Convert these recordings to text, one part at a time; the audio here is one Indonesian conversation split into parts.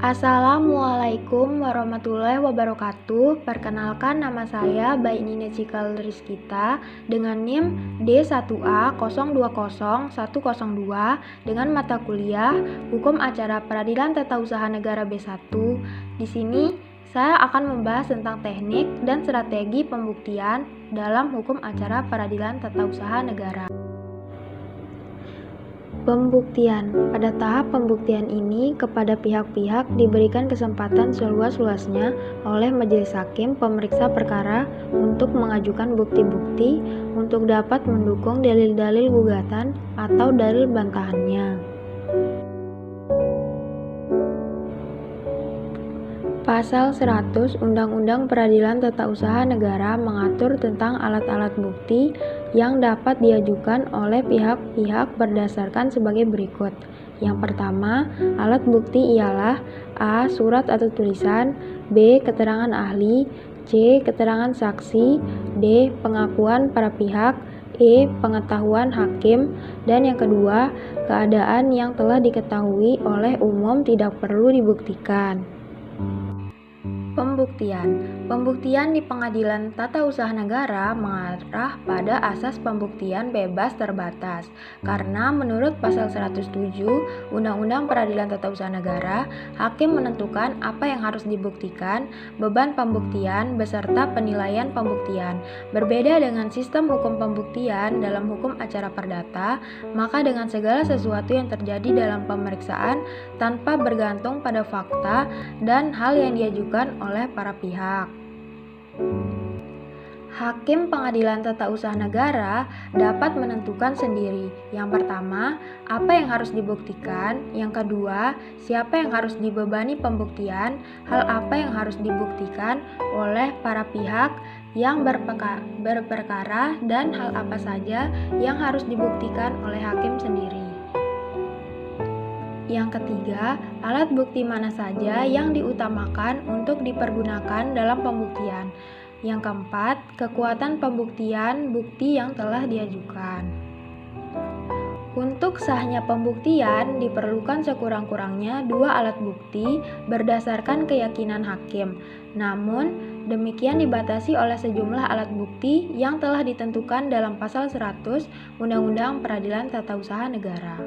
Assalamualaikum warahmatullahi wabarakatuh. Perkenalkan, nama saya Bainine Cikal Rizkita dengan NIM D1A020102 dengan mata kuliah Hukum Acara Peradilan Tata Usaha Negara B1. Di sini saya akan membahas tentang teknik dan strategi pembuktian dalam hukum acara peradilan tata usaha negara. Pembuktian. Pada tahap pembuktian ini, kepada pihak-pihak diberikan kesempatan seluas-luasnya oleh majelis hakim pemeriksa perkara untuk mengajukan bukti-bukti untuk dapat mendukung dalil-dalil gugatan atau dalil bantahannya. Pasal 100 Undang-Undang Peradilan Tata Usaha Negara mengatur tentang alat-alat bukti yang dapat diajukan oleh pihak-pihak berdasarkan sebagai berikut. Yang pertama, alat bukti ialah A. Surat atau tulisan, B. Keterangan ahli, C. Keterangan saksi, D. Pengakuan para pihak, E. Pengetahuan hakim, dan yang kedua, keadaan yang telah diketahui oleh umum tidak perlu dibuktikan. Pembuktian di pengadilan tata usaha negara mengarah pada asas pembuktian bebas terbatas karena menurut pasal 107 Undang-Undang Peradilan Tata Usaha Negara, hakim menentukan apa yang harus dibuktikan, beban pembuktian beserta penilaian pembuktian. Berbeda dengan sistem hukum pembuktian dalam hukum acara perdata, maka dengan segala sesuatu yang terjadi dalam pemeriksaan tanpa bergantung pada fakta dan hal yang diajukan oleh para pihak. Hakim Pengadilan Tata Usaha Negara dapat menentukan sendiri. Yang pertama, apa yang harus dibuktikan. Yang kedua, siapa yang harus dibebani pembuktian, hal apa yang harus dibuktikan oleh para pihak yang berperkara, dan hal apa saja yang harus dibuktikan oleh hakim sendiri. Yang ketiga, alat bukti mana saja yang diutamakan untuk dipergunakan dalam pembuktian. Yang keempat, kekuatan pembuktian bukti yang telah diajukan. Untuk sahnya pembuktian diperlukan sekurang-kurangnya 2 alat bukti berdasarkan keyakinan hakim. Namun, demikian dibatasi oleh sejumlah alat bukti yang telah ditentukan dalam pasal 100 Undang-Undang Peradilan Tata Usaha Negara.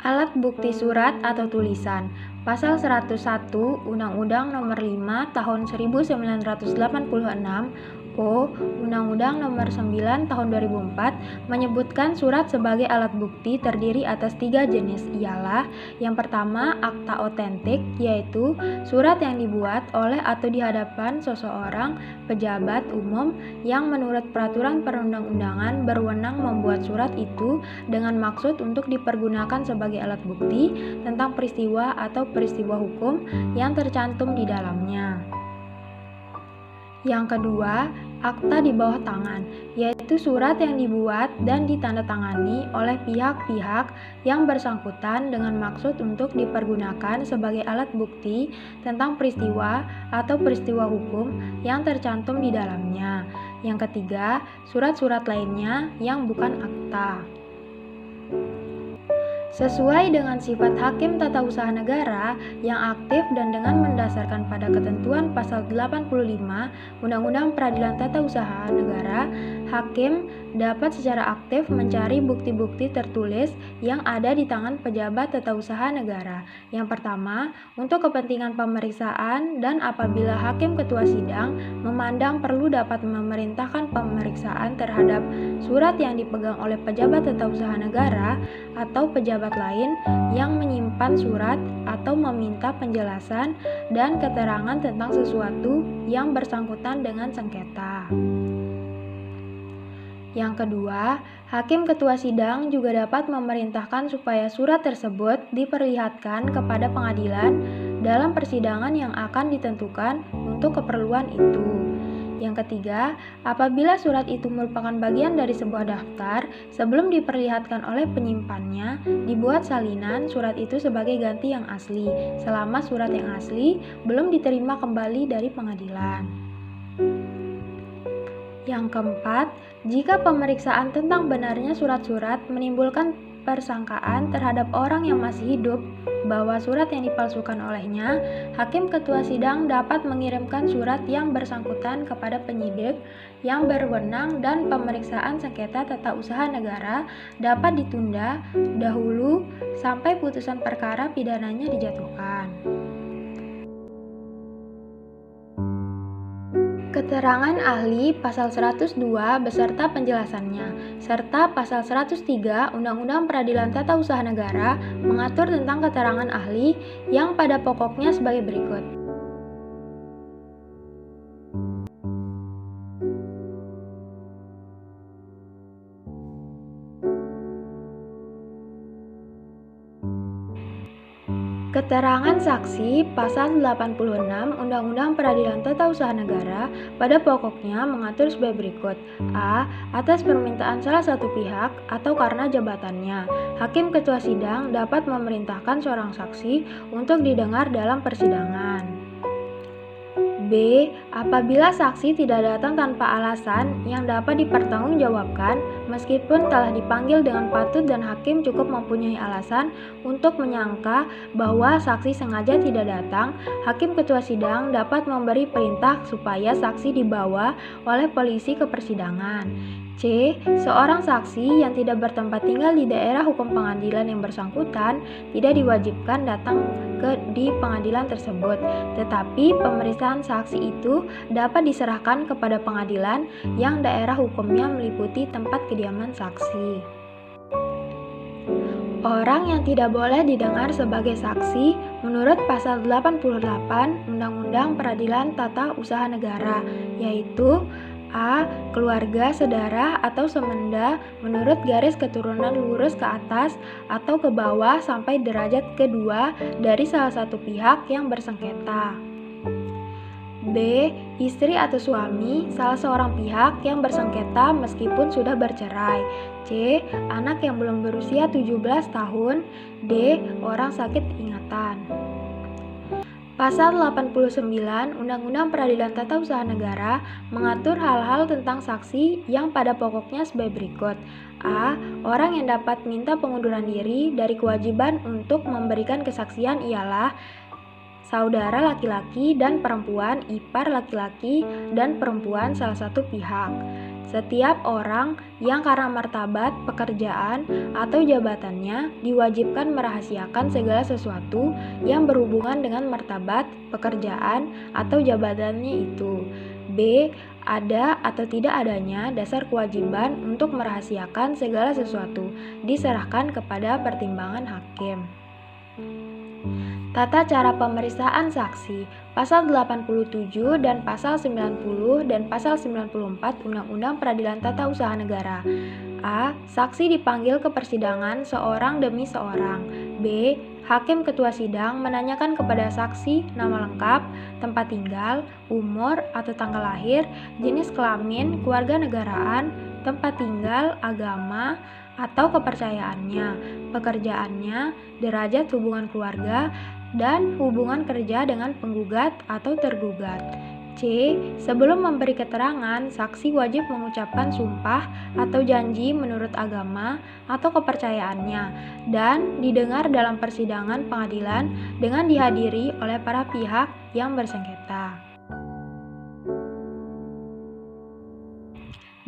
Alat bukti surat atau tulisan. Pasal 101 Undang-Undang Nomor 5 Tahun 1986 Undang-Undang Nomor 9 Tahun 2004 menyebutkan surat sebagai alat bukti terdiri atas 3 jenis, ialah yang pertama akta otentik, yaitu surat yang dibuat oleh atau di hadapan seseorang pejabat umum yang menurut peraturan perundang-undangan berwenang membuat surat itu dengan maksud untuk dipergunakan sebagai alat bukti tentang peristiwa atau peristiwa hukum yang tercantum di dalamnya. Yang kedua, akta di bawah tangan, yaitu surat yang dibuat dan ditandatangani oleh pihak-pihak yang bersangkutan dengan maksud untuk dipergunakan sebagai alat bukti tentang peristiwa atau peristiwa hukum yang tercantum di dalamnya. Yang ketiga, surat-surat lainnya yang bukan akta. Sesuai dengan sifat hakim tata usaha negara yang aktif dan dengan mendasarkan pada ketentuan pasal 85 Undang-Undang Peradilan Tata Usaha Negara, hakim dapat secara aktif mencari bukti-bukti tertulis yang ada di tangan pejabat tata usaha negara. Yang pertama, untuk kepentingan pemeriksaan dan apabila hakim ketua sidang memandang perlu dapat memerintahkan pemeriksaan terhadap surat yang dipegang oleh pejabat tata usaha negara atau pejabat lain yang menyimpan surat atau meminta penjelasan dan keterangan tentang sesuatu yang bersangkutan dengan sengketa. Yang kedua, hakim ketua sidang juga dapat memerintahkan supaya surat tersebut diperlihatkan kepada pengadilan dalam persidangan yang akan ditentukan untuk keperluan itu. Yang ketiga, apabila surat itu merupakan bagian dari sebuah daftar, sebelum diperlihatkan oleh penyimpannya, dibuat salinan surat itu sebagai ganti yang asli, selama surat yang asli belum diterima kembali dari pengadilan. Yang keempat, jika pemeriksaan tentang benarnya surat-surat menimbulkan persangkaan terhadap orang yang masih hidup bahwa surat yang dipalsukan olehnya, Hakim Ketua Sidang dapat mengirimkan surat yang bersangkutan kepada penyidik yang berwenang dan pemeriksaan sengketa tata usaha negara dapat ditunda dahulu sampai putusan perkara pidananya dijatuhkan. Keterangan ahli pasal 102 beserta penjelasannya, serta pasal 103 Undang-Undang Peradilan Tata Usaha Negara mengatur tentang keterangan ahli yang pada pokoknya sebagai berikut. Keterangan saksi pasal 86 Undang-Undang Peradilan Tata Usaha Negara pada pokoknya mengatur sebagai berikut. A. Atas permintaan salah satu pihak atau karena jabatannya, Hakim Ketua Sidang dapat memerintahkan seorang saksi untuk didengar dalam persidangan. B. Apabila saksi tidak datang tanpa alasan yang dapat dipertanggungjawabkan meskipun telah dipanggil dengan patut dan hakim cukup mempunyai alasan untuk menyangka bahwa saksi sengaja tidak datang, Hakim Ketua Sidang dapat memberi perintah supaya saksi dibawa oleh polisi ke persidangan. C. Seorang saksi yang tidak bertempat tinggal di daerah hukum pengadilan yang bersangkutan tidak diwajibkan datang di pengadilan tersebut, tetapi pemeriksaan saksi itu dapat diserahkan kepada pengadilan yang daerah hukumnya meliputi tempat kediaman saksi. Orang yang tidak boleh didengar sebagai saksi menurut pasal 88 Undang-Undang Peradilan Tata Usaha Negara, yaitu A. Keluarga, saudara, atau semenda menurut garis keturunan lurus ke atas atau ke bawah sampai derajat kedua dari salah satu pihak yang bersengketa. B. Istri atau suami salah seorang pihak yang bersengketa meskipun sudah bercerai. C. Anak yang belum berusia 17 tahun. D. Orang sakit ingatan. Pasal 89 Undang-Undang Peradilan Tata Usaha Negara mengatur hal-hal tentang saksi yang pada pokoknya sebagai berikut. A. Orang yang dapat minta pengunduran diri dari kewajiban untuk memberikan kesaksian ialah saudara laki-laki dan perempuan, ipar laki-laki dan perempuan salah satu pihak. Setiap orang yang karena martabat, pekerjaan, atau jabatannya diwajibkan merahasiakan segala sesuatu yang berhubungan dengan martabat, pekerjaan, atau jabatannya itu. B. Ada atau tidak adanya dasar kewajiban untuk merahasiakan segala sesuatu diserahkan kepada pertimbangan hakim. Tata cara pemeriksaan saksi, pasal 87 dan pasal 90 dan pasal 94 Undang-Undang Peradilan Tata Usaha Negara. A. Saksi dipanggil ke persidangan seorang demi seorang. B. Hakim Ketua Sidang menanyakan kepada saksi nama lengkap, tempat tinggal, umur atau tanggal lahir, jenis kelamin, keluarga negaraan, tempat tinggal, agama, atau kepercayaannya, pekerjaannya, derajat hubungan keluarga, dan hubungan kerja dengan penggugat atau tergugat. C. Sebelum memberi keterangan, saksi wajib mengucapkan sumpah atau janji menurut agama atau kepercayaannya dan didengar dalam persidangan pengadilan dengan dihadiri oleh para pihak yang bersengketa.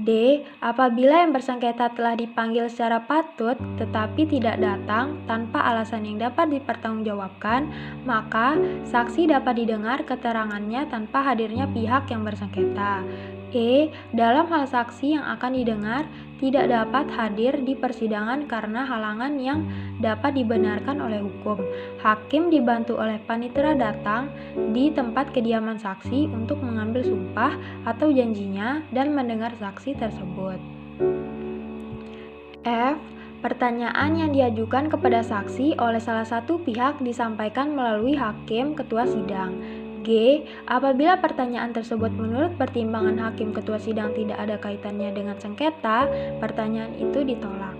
D. Apabila yang bersengketa telah dipanggil secara patut tetapi tidak datang tanpa alasan yang dapat dipertanggungjawabkan, maka saksi dapat didengar keterangannya tanpa hadirnya pihak yang bersengketa. E. Dalam hal saksi yang akan didengar tidak dapat hadir di persidangan karena halangan yang dapat dibenarkan oleh hukum. Hakim dibantu oleh panitera datang di tempat kediaman saksi untuk mengambil sumpah atau janjinya dan mendengar saksi tersebut. F. Pertanyaan yang diajukan kepada saksi oleh salah satu pihak disampaikan melalui Hakim Ketua Sidang. G. Apabila pertanyaan tersebut menurut pertimbangan Hakim Ketua Sidang tidak ada kaitannya dengan sengketa, pertanyaan itu ditolak.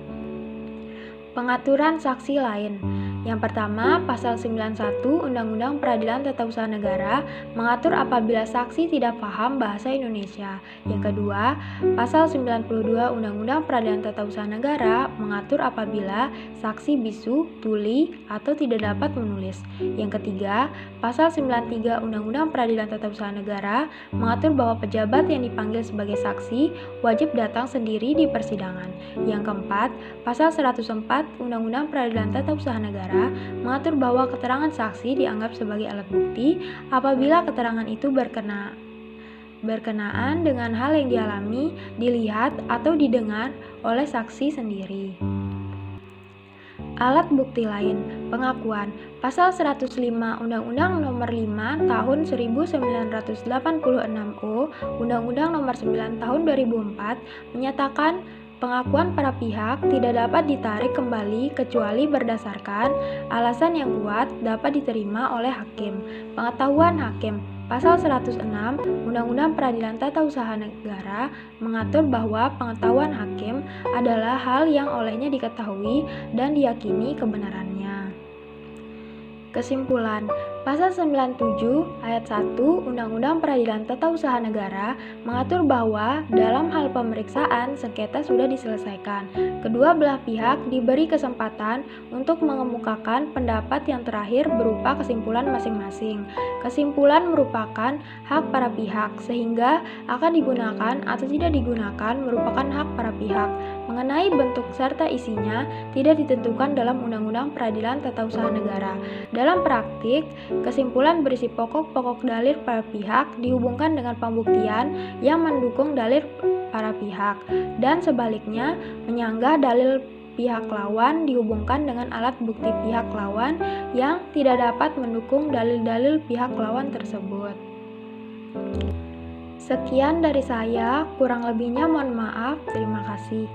Pengaturan saksi lain. Yang pertama, Pasal 91 Undang-Undang Peradilan Tata Usaha Negara mengatur apabila saksi tidak paham bahasa Indonesia. Yang kedua, Pasal 92 Undang-Undang Peradilan Tata Usaha Negara mengatur apabila saksi bisu, tuli, atau tidak dapat menulis. Yang ketiga, Pasal 93 Undang-Undang Peradilan Tata Usaha Negara mengatur bahwa pejabat yang dipanggil sebagai saksi wajib datang sendiri di persidangan. Yang keempat, Pasal 104 Undang-Undang Peradilan Tata Usaha Negara mengatur bahwa keterangan saksi dianggap sebagai alat bukti apabila keterangan itu berkenaan dengan hal yang dialami, dilihat, atau didengar oleh saksi sendiri. Alat bukti lain, pengakuan. Pasal 105 Undang-Undang Nomor 5 Tahun 1986 Undang-Undang Nomor 9 Tahun 2004 menyatakan pengakuan para pihak tidak dapat ditarik kembali kecuali berdasarkan alasan yang kuat dapat diterima oleh hakim. Pengetahuan hakim. Pasal 106 Undang-Undang Peradilan Tata Usaha Negara mengatur bahwa pengetahuan hakim adalah hal yang olehnya diketahui dan diyakini kebenarannya. Kesimpulan, Pasal 97 Ayat 1 Undang-Undang Peradilan Tata Usaha Negara mengatur bahwa dalam hal pemeriksaan sengketa sudah diselesaikan. Kedua belah pihak diberi kesempatan untuk mengemukakan pendapat yang terakhir berupa kesimpulan masing-masing. Kesimpulan merupakan hak para pihak, sehingga akan digunakan atau tidak digunakan merupakan hak para pihak. Mengenai bentuk serta isinya tidak ditentukan dalam Undang-Undang Peradilan Tata Usaha Negara. Dalam praktik, kesimpulan berisi pokok-pokok dalil para pihak dihubungkan dengan pembuktian yang mendukung dalil para pihak, dan sebaliknya menyanggah dalil pihak lawan dihubungkan dengan alat bukti pihak lawan yang tidak dapat mendukung dalil-dalil pihak lawan tersebut. Sekian dari saya, kurang lebihnya mohon maaf. Terima kasih.